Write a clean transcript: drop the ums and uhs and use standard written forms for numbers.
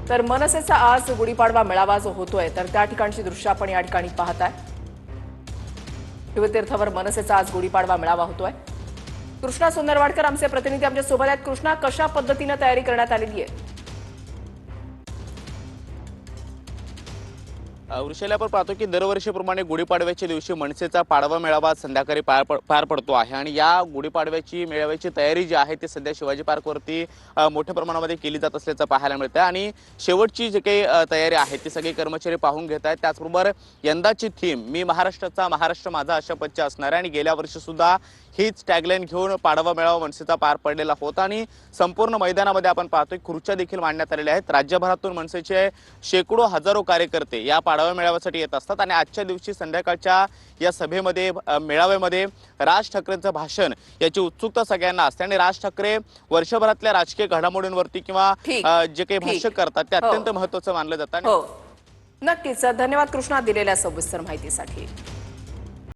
तर मनसेचा आज गुढीपाडवा मेळावा जो होतोय तर त्या ठिकाणची दृश्य आपण या ठिकाणी पाहताय। शिवतीर्थावर मनसेचा आज गुढीपाडवा मेळावा होतोय। कृष्णा सुंदरवाडकर आमचे प्रतिनिधी आमच्या सोबत आहेत। कृष्णा, कशा पद्धतीने तयारी करण्यात आलेली आहे? वृषाली, आपण पाहतो की दरवर्षीप्रमाणे गुढीपाडव्याच्या दिवशी मनसेचा पाडवा मेळावा संध्याकाळी पार पडतो आहे आणि या गुढीपाडव्याची मेळाव्याची तयारी जी आहे ती सध्या शिवाजी पार्कवरती मोठ्या प्रमाणामध्ये केली जात असल्याचं पाहायला मिळतं आणि शेवटची जी काही तयारी आहे ती सगळे कर्मचारी पाहून घेत आहेत। त्याचबरोबर यंदाची थीम मी महाराष्ट्राचा, महाराष्ट्र माझा अशा पद्धतीची असणार आहे आणि गेल्या वर्षी सुद्धा हीच टॅगलाईन घेऊन पाडवा मेळावा मनसेचा पार पडलेला होता आणि संपूर्ण मैदानामध्ये आपण पाहतोय खुर्च्या देखील मांडण्यात आलेल्या आहेत। राज्यभरातून मनसेचे शेकडो हजारो कार्यकर्ते या पाडवा मेळाव्यासाठी येत असतात आणि आजच्या दिवशी संध्याकाळच्या या सभेमध्ये मेळाव्यामध्ये राज ठाकरेंचं भाषण याची उत्सुकता सगळ्यांना असते आणि राज ठाकरे वर्षभरातल्या राजकीय घडामोडींवरती किंवा जे काही भाष्य करतात ते अत्यंत महत्त्वाचं मानलं जातं। हो, नक्कीच। धन्यवाद कृष्णा दिलेल्या सविस्तर माहितीसाठी।